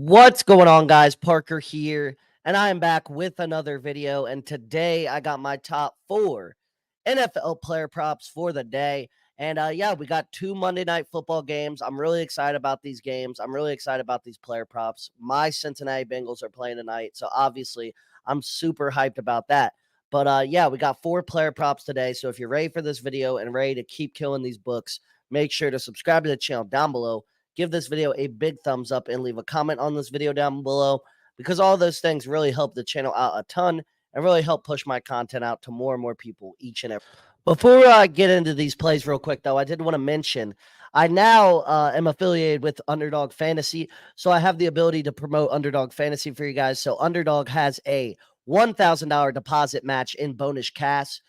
What's going on, guys? Parker here, and I am back with another video. And today I got my top 4 NFL player props for the day. And yeah, we got 2 Monday Night Football games. I'm really excited about these games. I'm really excited about these player props. My Cincinnati Bengals are playing tonight, so obviously I'm super hyped about that. But yeah, we got 4 player props today. So if you're ready for this video and ready to keep killing these books, make sure to subscribe to the channel down below. Give this video a big thumbs up and leave a comment on this video down below, because all those things really help the channel out a ton and really help push my content out to more and more people each and every. Before I get into these plays real quick, though, I did want to mention I now am affiliated with Underdog Fantasy, so I have the ability to promote Underdog Fantasy for you guys. So Underdog has a $1,000 deposit match in bonus cash.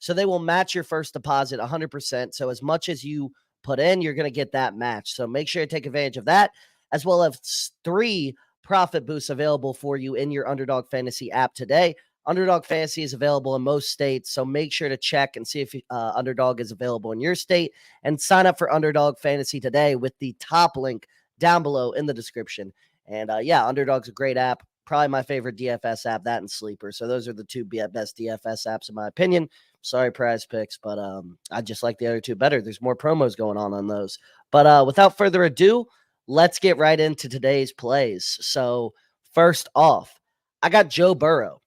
So they will match your first deposit 100%. So as much as you put in, you're going to get that match. So make sure to take advantage of that, as well as 3 profit boosts available for you in your Underdog Fantasy app today. Underdog Fantasy is available in most states, so make sure to check and see if Underdog is available in your state, and sign up for Underdog Fantasy today with the top link down below in the description. And yeah, Underdog's a great app, probably my favorite DFS app, that and Sleeper. So those are the 2 best DFS apps in my opinion. Sorry, Prizepicks, but I just like the other 2 better. There's more promos going on those. But without further ado, let's get right into today's plays. So first off, I got Joe Burrow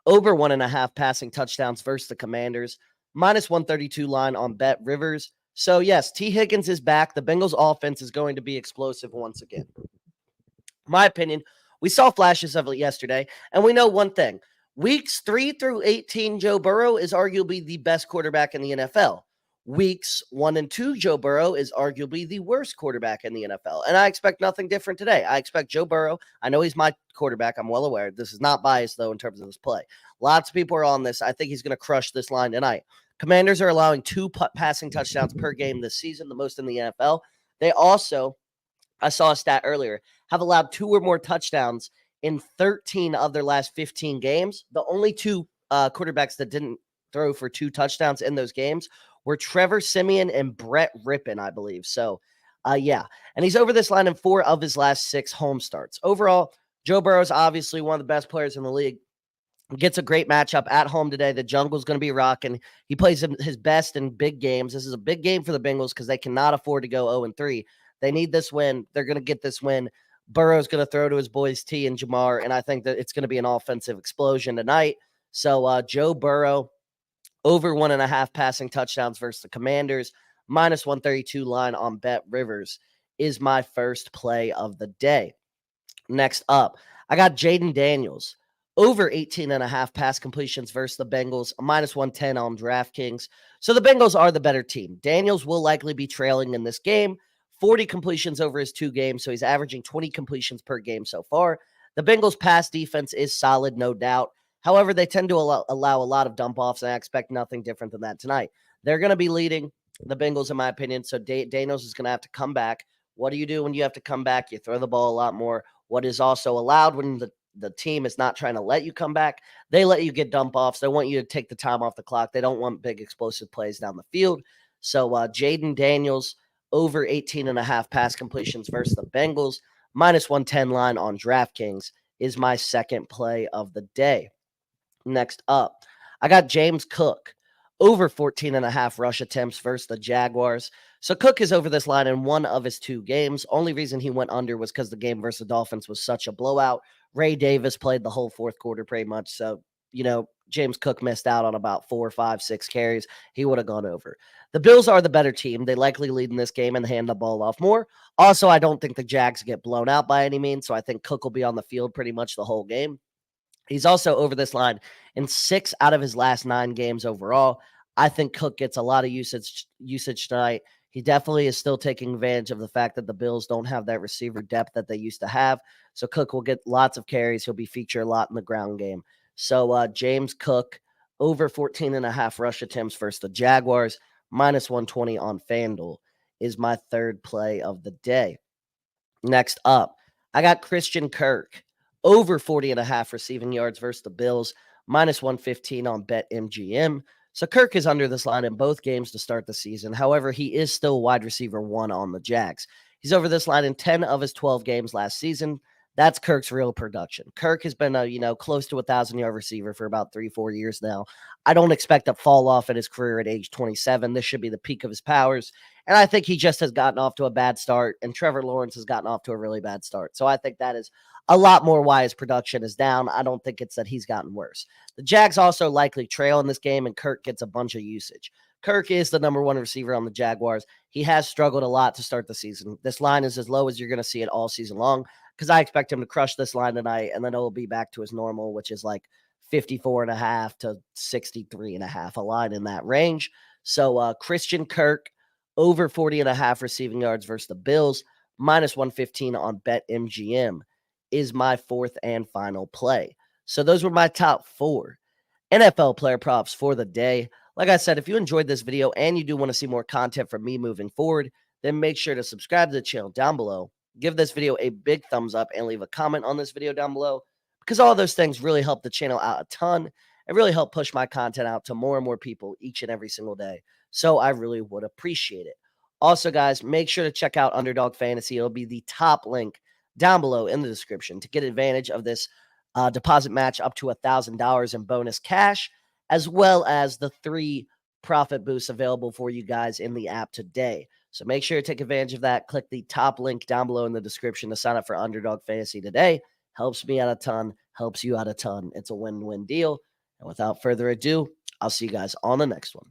over 1.5 passing touchdowns versus the Commanders, minus 132 line on Bet Rivers. So yes, T. Higgins is back. The Bengals offense is going to be explosive once again. My opinion, we saw flashes of it yesterday, and we know one thing. Weeks 3 through 18, Joe Burrow is arguably the best quarterback in the NFL. Weeks 1 and 2, Joe Burrow is arguably the worst quarterback in the NFL. And I expect nothing different today. I expect Joe Burrow. I know he's my quarterback. I'm well aware. This is not biased, though, in terms of this play. Lots of people are on this. I think he's going to crush this line tonight. Commanders are allowing 2 passing touchdowns per game this season, the most in the NFL. They also, I saw a stat earlier, have allowed 2 or more touchdowns in 13 of their last 15 games. The only 2 quarterbacks that didn't throw for 2 touchdowns in those games were Trevor Siemian and Brett Rippon, I believe. So, yeah. And he's over this line in 4 of his last 6 home starts. Overall, Joe Burrow is obviously one of the best players in the league. Gets a great matchup at home today. The jungle's going to be rocking. He plays his best in big games. This is a big game for the Bengals because they cannot afford to go 0-3. They need this win. They're going to get this win. Burrow's going to throw to his boys T and Jamar, and I think that it's going to be an offensive explosion tonight. So Joe Burrow, over 1.5 passing touchdowns versus the Commanders, minus 132 line on Bet Rivers is my first play of the day. Next up, I got Jaden Daniels, over 18.5 pass completions versus the Bengals, minus 110 on DraftKings. So the Bengals are the better team. Daniels will likely be trailing in this game. 40 completions over his 2 games, so he's averaging 20 completions per game so far. The Bengals' pass defense is solid, no doubt. However, they tend to allow a lot of dump-offs, and I expect nothing different than that tonight. They're going to be leading the Bengals, in my opinion, so Daniels is going to have to come back. What do you do when you have to come back? You throw the ball a lot more. What is also allowed when the team is not trying to let you come back, they let you get dump-offs. They want you to take the time off the clock. They don't want big explosive plays down the field. So Jaden Daniels, over 18.5 pass completions versus the Bengals, minus 110 line on DraftKings is my second play of the day. Next up, I got James Cook, over 14.5 rush attempts versus the Jaguars. So Cook is over this line in 1 of his 2 games. Only reason he went under was because the game versus the Dolphins was such a blowout. Ray Davis played the whole 4th quarter pretty much. So, James Cook missed out on about 4, 5, 6 carries. He would have gone over. The Bills are the better team. They likely lead in this game and hand the ball off more. Also, I don't think the Jags get blown out by any means, so I think Cook will be on the field pretty much the whole game. He's also over this line in 6 out of his last 9 games overall. I think Cook gets a lot of usage tonight. He definitely is still taking advantage of the fact that the Bills don't have that receiver depth that they used to have. So Cook will get lots of carries. He'll be featured a lot in the ground game. So James Cook, over 14.5 rush attempts versus the Jaguars, minus 120 on Fanduel is my third play of the day. Next up, I got Christian Kirk, over 40.5 receiving yards versus the Bills, minus 115 on BetMGM. So Kirk is under this line in both games to start the season. However, he is still wide receiver 1 on the Jags. He's over this line in 10 of his 12 games last season. That's Kirk's real production. Kirk has been a close to 1,000-yard receiver for about 3-4 years now. I don't expect a fall off in his career at age 27. This should be the peak of his powers. And I think he just has gotten off to a bad start, and Trevor Lawrence has gotten off to a really bad start. So I think that is a lot more why his production is down. I don't think it's that he's gotten worse. The Jags also likely trail in this game, and Kirk gets a bunch of usage. Kirk is the number one receiver on the Jaguars. He has struggled a lot to start the season. This line is as low as you're going to see it all season long because I expect him to crush this line tonight, and then it'll be back to his normal, which is like 54.5 to 63.5, a line in that range. So Christian Kirk over 40.5 receiving yards versus the Bills, minus 115 on BetMGM is my fourth and final play. So those were my top 4 NFL player props for the day. Like I said, if you enjoyed this video and you do want to see more content from me moving forward, then make sure to subscribe to the channel down below. Give this video a big thumbs up and leave a comment on this video down below because all those things really help the channel out a ton and really help push my content out to more and more people each and every single day. So I really would appreciate it. Also, guys, make sure to check out Underdog Fantasy. It'll be the top link down below in the description to get advantage of this deposit match up to $1,000 in bonus cash, as well as the 3 profit boosts available for you guys in the app today. So make sure to take advantage of that. Click the top link down below in the description to sign up for Underdog Fantasy today. Helps me out a ton, helps you out a ton. It's a win-win deal. And without further ado, I'll see you guys on the next one.